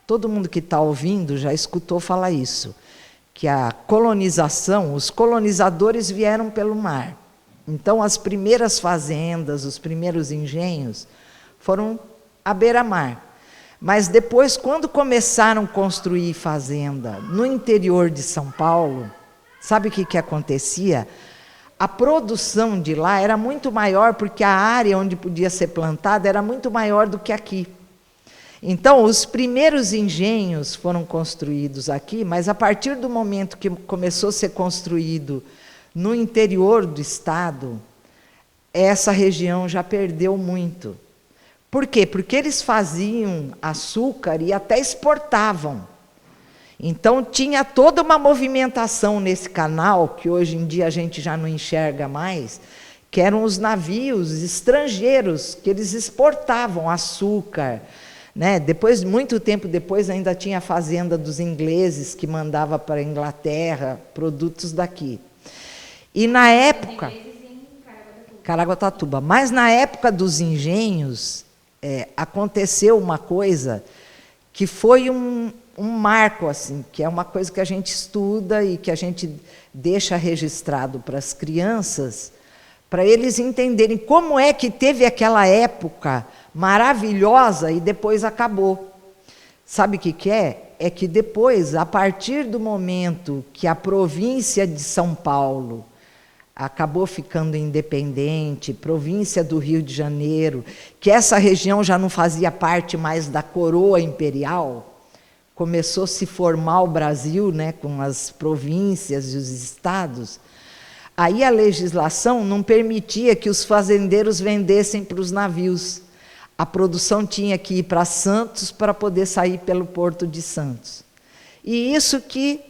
todo mundo que está ouvindo já escutou falar isso, que a colonização, os colonizadores vieram pelo mar. Então, as primeiras fazendas, os primeiros engenhos, foram à beira-mar. Mas depois, quando começaram a construir fazenda no interior de São Paulo, sabe o que acontecia? A produção de lá era muito maior, porque a área onde podia ser plantada era muito maior do que aqui. Então, os primeiros engenhos foram construídos aqui, mas a partir do momento que começou a ser construído no interior do estado, essa região já perdeu muito. Por quê? Porque eles faziam açúcar e até exportavam. Então, tinha toda uma movimentação nesse canal, que hoje em dia a gente já não enxerga mais, que eram os navios estrangeiros, que eles exportavam açúcar, né? Depois, muito tempo depois, ainda tinha a fazenda dos ingleses, que mandava para a Inglaterra produtos daqui. E na época... Caraguatatuba. Mas na época dos engenhos, aconteceu uma coisa que foi um marco, assim, que é uma coisa que a gente estuda e que a gente deixa registrado para as crianças, para eles entenderem como é que teve aquela época maravilhosa e depois acabou. Sabe o que é? É que depois, a partir do momento que a província de São Paulo acabou ficando independente, província do Rio de Janeiro, que essa região já não fazia parte mais da coroa imperial, começou a se formar o Brasil, né, com as províncias e os estados, aí a legislação não permitia que os fazendeiros vendessem para os navios. A produção tinha que ir para Santos para poder sair pelo Porto de Santos. E isso que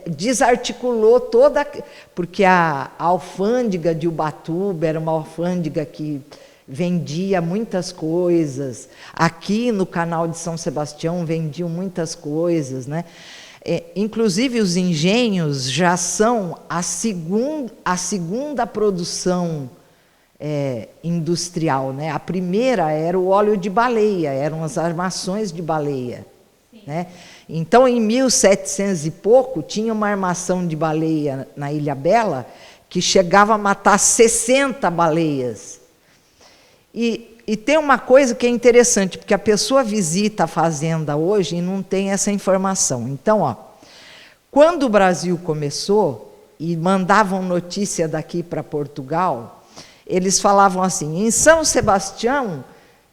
desarticulou toda... Porque a alfândega de Ubatuba era uma alfândega que vendia muitas coisas. Aqui no canal de São Sebastião vendiam muitas coisas, né? Inclusive os engenhos já são a segunda produção industrial, né? A primeira era o óleo de baleia, eram as armações de baleia, né? Então, em 1700 e pouco, tinha uma armação de baleia na Ilhabela que chegava a matar 60 baleias. E tem uma coisa que é interessante, porque a pessoa visita a fazenda hoje e não tem essa informação. Então, ó, quando o Brasil começou e mandavam notícia daqui para Portugal, eles falavam assim, em São Sebastião,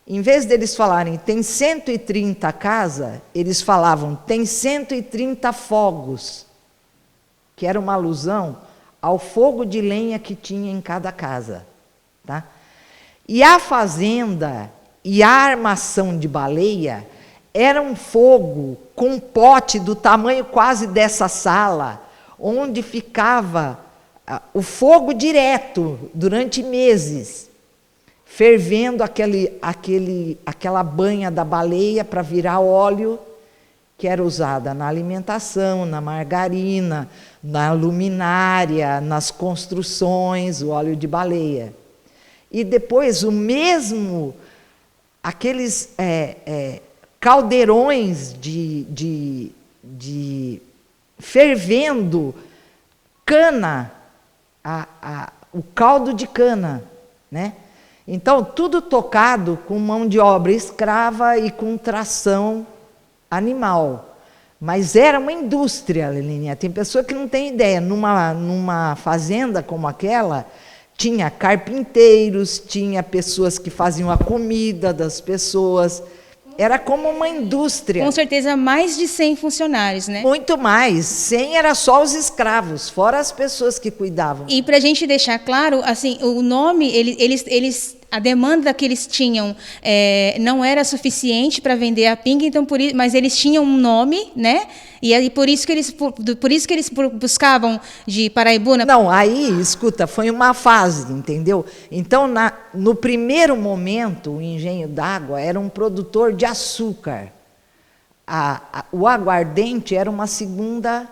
em vez deles falarem tem 130 casas, eles falavam tem 130 fogos, que era uma alusão ao fogo de lenha que tinha em cada casa, tá? E a fazenda e a armação de baleia era um fogo com um pote do tamanho quase dessa sala, onde ficava o fogo direto durante meses, fervendo aquela banha da baleia para virar óleo, que era usada na alimentação, na margarina, na luminária, nas construções, o óleo de baleia. E depois o mesmo, aqueles caldeirões de fervendo cana, o caldo de cana, né? Então, tudo tocado com mão de obra escrava e com tração animal. Mas era uma indústria, Lelininha. Tem pessoa que não tem ideia. Numa fazenda como aquela, tinha carpinteiros, tinha pessoas que faziam a comida das pessoas. Era como uma indústria. Com certeza, mais de 100 funcionários, né? Muito mais. 100 era só os escravos, fora as pessoas que cuidavam. E para a gente deixar claro, assim, o nome, a demanda que eles tinham não era suficiente para vender a pinga, então mas eles tinham um nome, né? E aí por isso que eles buscavam de Paraibuna. Não, aí, escuta, foi uma fase, entendeu? Então, no primeiro momento, o Engenho d'Água era um produtor de açúcar. O aguardente era uma segunda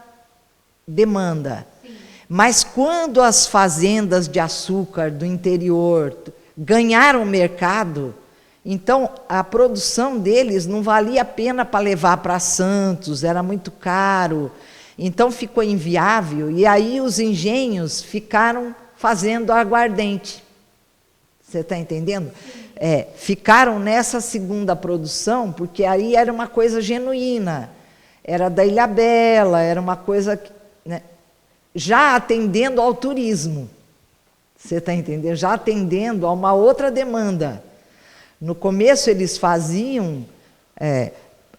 demanda. Sim. Mas quando as fazendas de açúcar do interior ganharam mercado, então a produção deles não valia a pena para levar para Santos, era muito caro, então ficou inviável, e aí os engenhos ficaram fazendo aguardente. Você está entendendo? Ficaram nessa segunda produção, porque aí era uma coisa genuína, era da Ilhabela, era uma coisa, né, já atendendo ao turismo. Você está entendendo? Já atendendo a uma outra demanda. No começo eles faziam,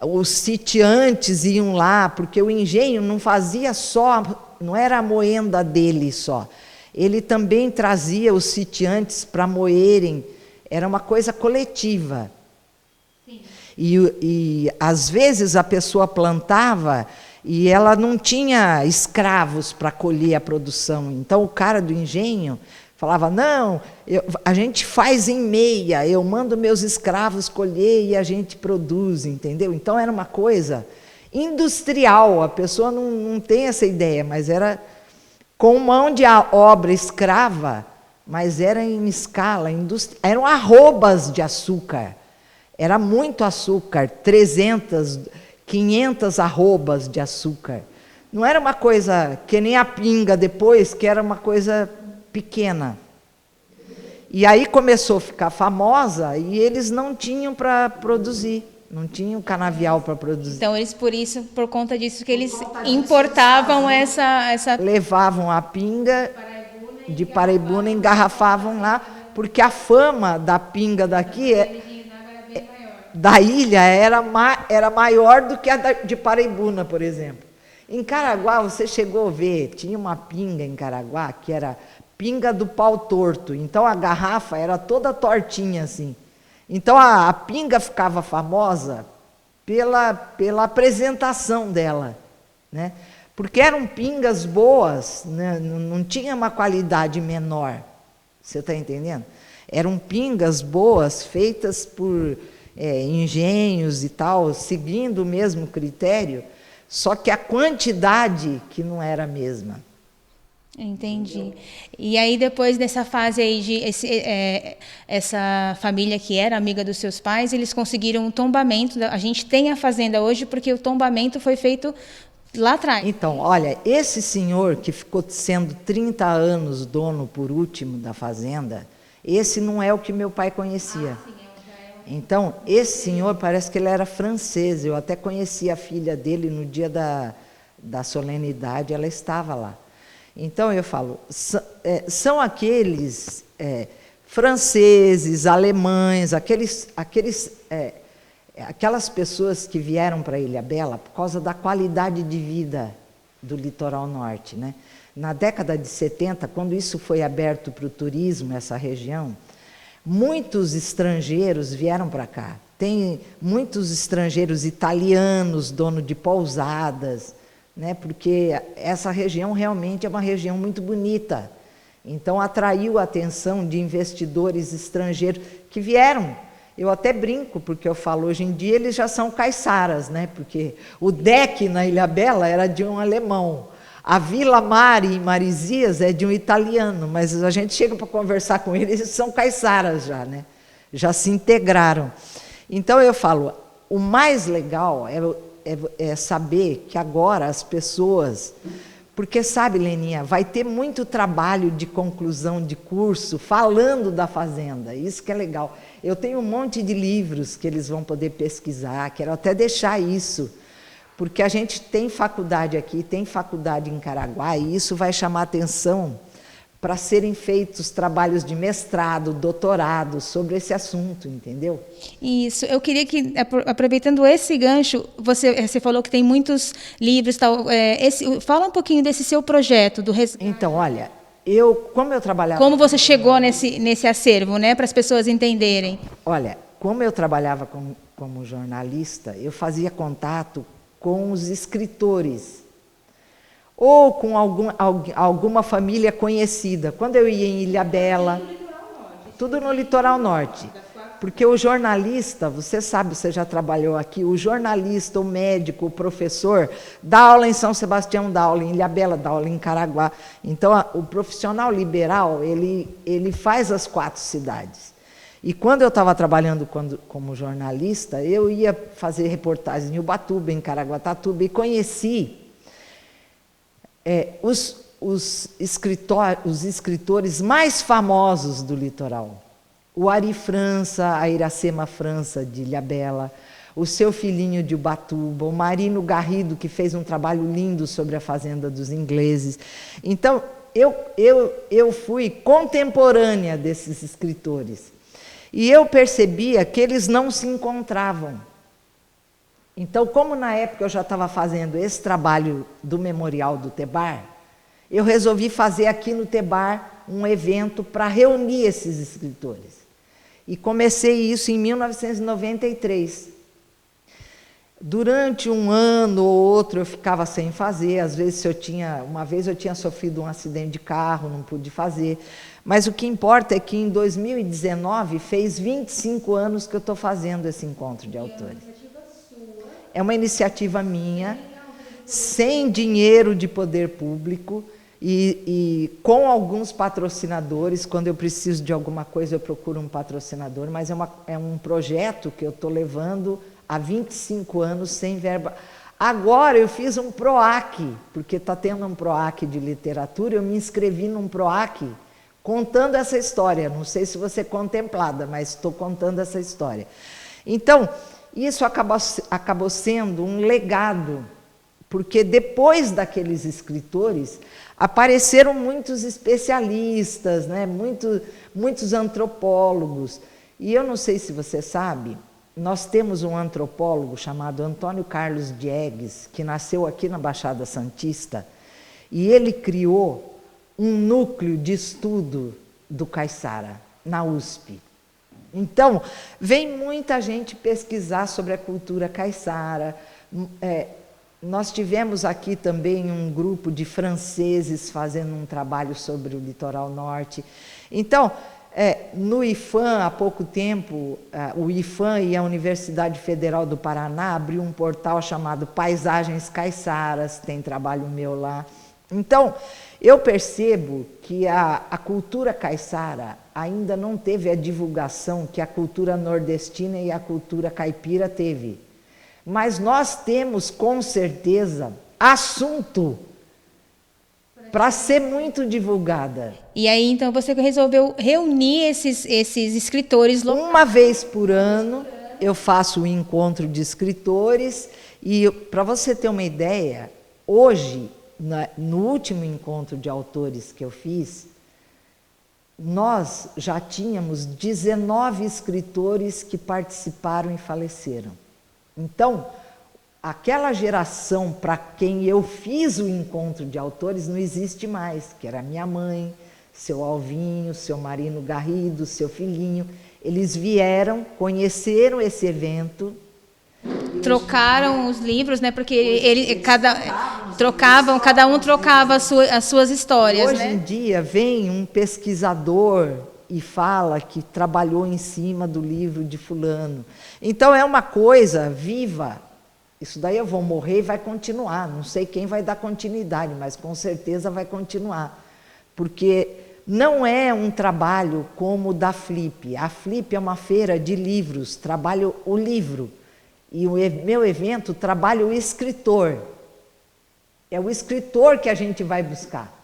os sitiantes iam lá, porque o engenho não fazia só, não era a moenda dele só. Ele também trazia os sitiantes para moerem, era uma coisa coletiva. Sim. E às vezes a pessoa plantava e ela não tinha escravos para colher a produção. Então o cara do engenho falava, não, a gente faz em meia, eu mando meus escravos colher e a gente produz, entendeu? Então era uma coisa industrial, a pessoa não tem essa ideia, mas era com mão de obra escrava, mas era em escala eram arrobas de açúcar. Era muito açúcar, 300, 500 arrobas de açúcar. Não era uma coisa que nem a pinga depois, que era uma coisa pequena. E aí começou a ficar famosa e eles não tinham para produzir, não tinham canavial para produzir. Então eles por conta disso que eles importavam essa levavam a pinga de Paraibuna, engarrafavam lá, porque a fama da pinga daqui da ilha era maior do que a de Paraibuna, por exemplo. Em Caraguá, você chegou a ver, tinha uma pinga em Caraguá que era pinga do pau torto. Então a garrafa era toda tortinha assim. Então a pinga ficava famosa pela apresentação dela, né? Porque eram pingas boas, né? Não tinha uma qualidade menor. Você está entendendo? Eram pingas boas, feitas por engenhos e tal, seguindo o mesmo critério, só que a quantidade que não era a mesma. Entendi. E aí depois dessa fase aí de essa família que era amiga dos seus pais, eles conseguiram um tombamento. A gente tem a fazenda hoje porque o tombamento foi feito lá atrás. Então, olha, esse senhor que ficou sendo 30 anos dono por último da fazenda, esse não é o que meu pai conhecia. Então, esse senhor parece que ele era francês. Eu até conheci a filha dele no dia da solenidade, ela estava lá. Então, eu falo, são aqueles franceses, alemães, aquelas pessoas que vieram para Ilhabela por causa da qualidade de vida do litoral norte, né? Na década de 70, quando isso foi aberto para o turismo, essa região, muitos estrangeiros vieram para cá. Tem muitos estrangeiros italianos, donos de pousadas, né? Porque essa região realmente é uma região muito bonita. Então, atraiu a atenção de investidores estrangeiros que vieram. Eu até brinco, porque eu falo, hoje em dia eles já são caiçaras, né? Porque o deck na Ilhabela era de um alemão. A Vila Mari em Marizias é de um italiano, mas a gente chega para conversar com eles, eles são caiçaras já, né? Já se integraram. Então eu falo, o mais legal é saber que agora as pessoas... Porque, sabe, Leninha, vai ter muito trabalho de conclusão de curso falando da fazenda, isso que é legal. Eu tenho um monte de livros que eles vão poder pesquisar, quero até deixar isso, porque a gente tem faculdade aqui, tem faculdade em Caraguá, e isso vai chamar atenção para serem feitos trabalhos de mestrado, doutorado sobre esse assunto, entendeu? Isso. Eu queria que, aproveitando esse gancho, você falou que tem muitos livros, tal. Fala um pouquinho desse seu projeto do. Então, olha, como eu trabalhava. Como você chegou nesse acervo, né, para as pessoas entenderem? Olha, como eu trabalhava como jornalista, eu fazia contato com os escritores. Ou com alguma família conhecida. Quando eu ia em Ilhabela, tudo no litoral norte. Porque o jornalista, você sabe, você já trabalhou aqui, o jornalista, o médico, o professor, dá aula em São Sebastião, dá aula em Ilhabela, dá aula em Caraguá. Então, o profissional liberal, ele faz as 4 cidades. E quando eu estava trabalhando como jornalista, eu ia fazer reportagens em Ubatuba, em Caraguatatuba, e conheci... os escritores mais famosos do litoral. O Ari França, a Iracema França, de Ilhabela, o seu filhinho de Ubatuba, o Marino Garrido, que fez um trabalho lindo sobre a fazenda dos ingleses. Então, eu fui contemporânea desses escritores. E eu percebia que eles não se encontravam. Então, como na época eu já estava fazendo esse trabalho do Memorial do Tebar, eu resolvi fazer aqui no Tebar um evento para reunir esses escritores. E comecei isso em 1993. Durante um ano ou outro eu ficava sem fazer, às vezes uma vez eu tinha sofrido um acidente de carro, não pude fazer. Mas o que importa é que em 2019 fez 25 anos que eu estou fazendo esse encontro de autores. É uma iniciativa minha, sem dinheiro de poder público, E com alguns patrocinadores, quando eu preciso de alguma coisa, eu procuro um patrocinador, mas é um projeto que eu estou levando há 25 anos sem verba. Agora eu fiz um PROAC, porque está tendo um PROAC de literatura, eu me inscrevi num PROAC contando essa história. Não sei se você é contemplada, mas estou contando essa história. Então, isso acabou sendo um legado, porque depois daqueles escritores, apareceram muitos especialistas, né? Muitos antropólogos. E eu não sei se você sabe, nós temos um antropólogo chamado Antônio Carlos Diegues, que nasceu aqui na Baixada Santista, e ele criou um núcleo de estudo do caiçara, na USP. Então, vem muita gente pesquisar sobre a cultura caiçara. Nós tivemos aqui também um grupo de franceses fazendo um trabalho sobre o litoral norte. Então, no IFAM, há pouco tempo, o IFAM e a Universidade Federal do Paraná abriu um portal chamado Paisagens Caiçaras, tem trabalho meu lá. Então, eu percebo que a cultura caiçara ainda não teve a divulgação que a cultura nordestina e a cultura caipira teve. Mas nós temos, com certeza, assunto para ser muito divulgada. E aí, então, você resolveu reunir esses escritores locais? Uma vez por ano, eu faço um encontro de escritores. E, para você ter uma ideia, hoje, no último encontro de autores que eu fiz, nós já tínhamos 19 escritores que participaram e faleceram. Então, aquela geração para quem eu fiz o encontro de autores não existe mais, que era minha mãe, seu Alvinho, seu Marino Garrido, seu filhinho. Eles vieram, conheceram esse evento. Trocaram os livros, né? Porque cada um trocava as suas histórias. Hoje em dia vem um pesquisador e fala que trabalhou em cima do livro de fulano. Então é uma coisa viva. Isso daí eu vou morrer e vai continuar. Não sei quem vai dar continuidade, mas com certeza vai continuar. Porque não é um trabalho como o da Flip. A Flip é uma feira de livros, trabalho o livro. E o meu evento trabalha o escritor. É o escritor que a gente vai buscar.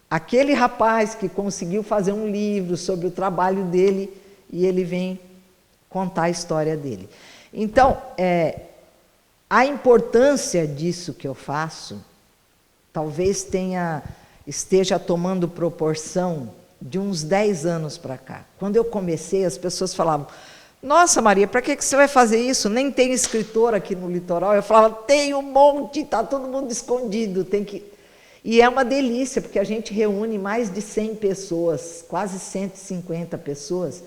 Aquele rapaz que conseguiu fazer um livro sobre o trabalho dele e ele vem contar a história dele. Então, a importância disso que eu faço talvez esteja tomando proporção de uns 10 anos para cá. Quando eu comecei, as pessoas falavam: nossa, Maria, para que você vai fazer isso? Nem tem escritor aqui no litoral. Eu falava: tem um monte, está todo mundo escondido. Tem que... E é uma delícia, porque a gente reúne mais de 100 pessoas, quase 150 pessoas,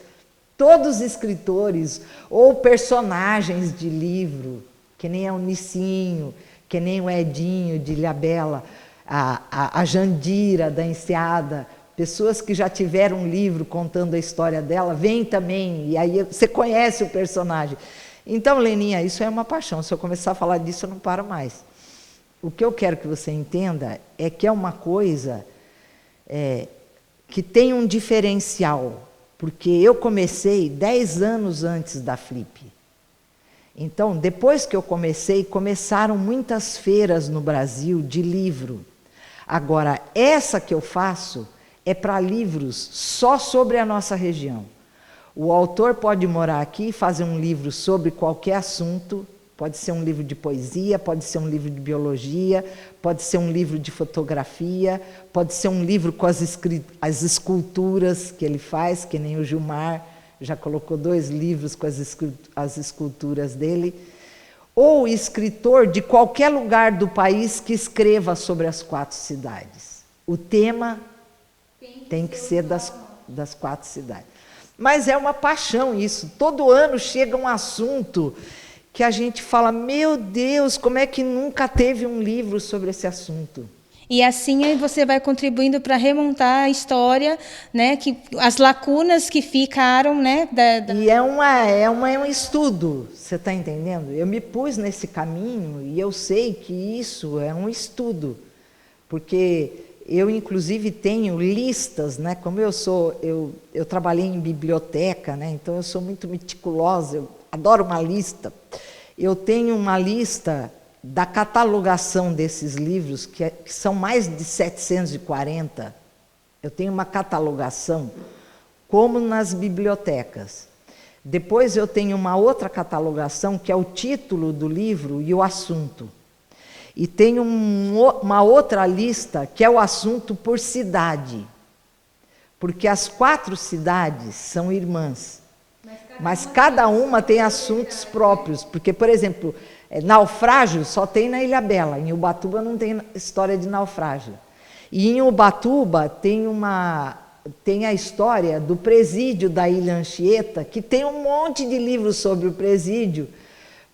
todos escritores ou personagens de livro, que nem a Unicinho, que nem o Edinho de Ilhabela, a Jandira da Enseada, pessoas que já tiveram um livro contando a história dela, vêm também, e aí você conhece o personagem. Então, Leninha, isso é uma paixão. Se eu começar a falar disso, eu não paro mais. O que eu quero que você entenda é que é uma coisa que tem um diferencial, porque eu comecei 10 anos antes da Flip. Então, depois que eu comecei, começaram muitas feiras no Brasil de livro. Agora, essa que eu faço é para livros só sobre a nossa região. O autor pode morar aqui e fazer um livro sobre qualquer assunto. Pode ser um livro de poesia, pode ser um livro de biologia, pode ser um livro de fotografia, pode ser um livro com as esculturas que ele faz, que nem o Gilmar já colocou 2 livros com as esculturas dele. Ou escritor de qualquer lugar do país que escreva sobre as 4 cidades. O tema tem que ser das 4 cidades. Mas é uma paixão isso. Todo ano chega um assunto que a gente fala: meu Deus, como é que nunca teve um livro sobre esse assunto? E assim aí você vai contribuindo para remontar a história, né, as lacunas que ficaram, né? E é um estudo, você está entendendo? Eu me pus nesse caminho e eu sei que isso é um estudo, porque Eu, inclusive, tenho listas, né? Como eu trabalhei em biblioteca, né? Então eu sou muito meticulosa, eu adoro uma lista. Eu tenho uma lista da catalogação desses livros, que são mais de 740. Eu tenho uma catalogação, como nas bibliotecas. Depois eu tenho uma outra catalogação, que é o título do livro e o assunto. E tem uma outra lista, que é o assunto por cidade. Porque as 4 cidades são irmãs. Mas cada uma tem assuntos próprios. Porque, por exemplo, naufrágio só tem na Ilhabela. Em Ubatuba não tem história de naufrágio. E em Ubatuba tem a história do presídio da Ilha Anchieta, que tem um monte de livros sobre o presídio.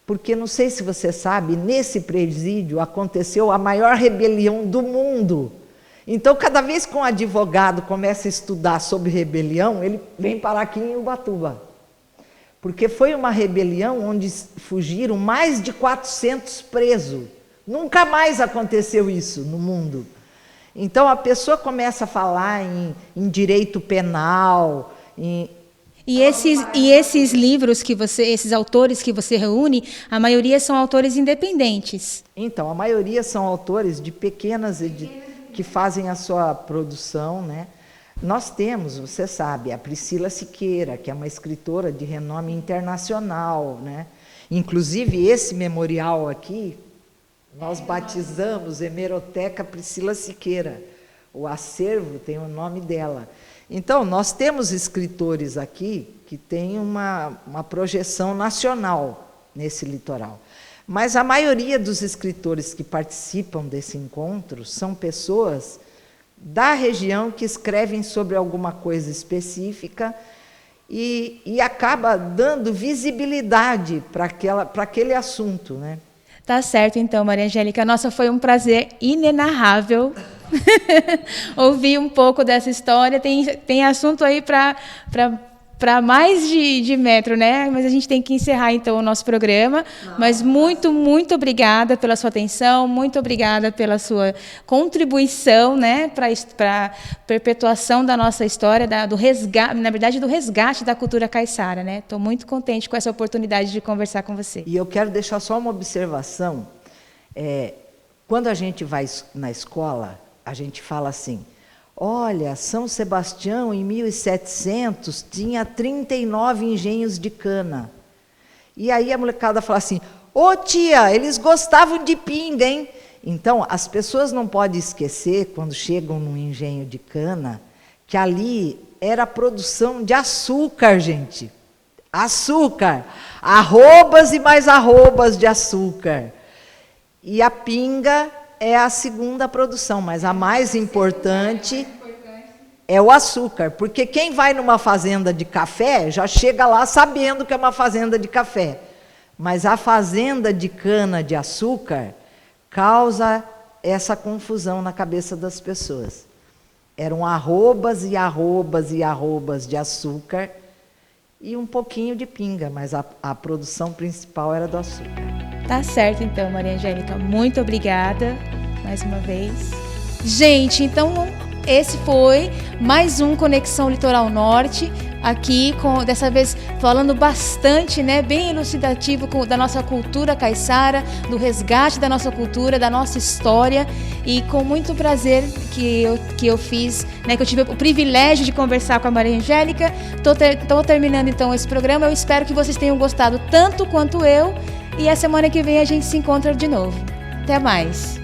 Porque, não sei se você sabe, nesse presídio aconteceu a maior rebelião do mundo. Então, cada vez que um advogado começa a estudar sobre rebelião, ele vem parar aqui em Ubatuba. Porque foi uma rebelião onde fugiram mais de 400 presos. Nunca mais aconteceu isso no mundo. Então, a pessoa começa a falar em direito penal, E esses livros esses autores que você reúne, a maioria são autores independentes. Então, a maioria são autores de pequenas que fazem a sua produção, né? Nós temos, você sabe, a Priscila Siqueira, que é uma escritora de renome internacional, né? Inclusive, esse memorial aqui, nós batizamos Hemeroteca Priscila Siqueira. O acervo tem o nome dela. Então, nós temos escritores aqui que têm uma projeção nacional nesse litoral. Mas a maioria dos escritores que participam desse encontro são pessoas da região que escrevem sobre alguma coisa específica e acaba dando visibilidade para aquele assunto, né? Tá certo, então, Maria Angélica. Nossa, foi um prazer inenarrável ouvir um pouco dessa história. Tem assunto aí para mais de metro, né? Mas a gente tem que encerrar, então, o nosso programa. Mas muito, muito obrigada pela sua atenção, muito obrigada pela sua contribuição, né, para a perpetuação da nossa história, do resgate, na verdade, do resgate da cultura caiçara, né? Estou muito contente com essa oportunidade de conversar com você. E eu quero deixar só uma observação. Quando a gente vai na escola, a gente fala assim: olha, São Sebastião, em 1700, tinha 39 engenhos de cana. E aí a molecada fala assim: ô tia, eles gostavam de pinga, hein? Então, as pessoas não podem esquecer, quando chegam num engenho de cana, que ali era a produção de açúcar, gente. Açúcar. Arrobas e mais arrobas de açúcar. E a pinga é a segunda produção, mas a mais importante é o açúcar, porque quem vai numa fazenda de café já chega lá sabendo que é uma fazenda de café, mas a fazenda de cana-de-açúcar causa essa confusão na cabeça das pessoas. Eram arrobas e arrobas e arrobas de açúcar e um pouquinho de pinga, mas a produção principal era do açúcar. Tá certo, então, Maria Angélica. Muito obrigada, mais uma vez. Gente, então, esse foi mais um Conexão Litoral Norte, aqui, dessa vez, falando bastante, né, bem elucidativo da nossa cultura caiçara, do resgate da nossa cultura, da nossa história, e com muito prazer que eu fiz, né, que eu tive o privilégio de conversar com a Maria Angélica. Tô terminando, então, esse programa. Eu espero que vocês tenham gostado tanto quanto eu. E a semana que vem a gente se encontra de novo. Até mais!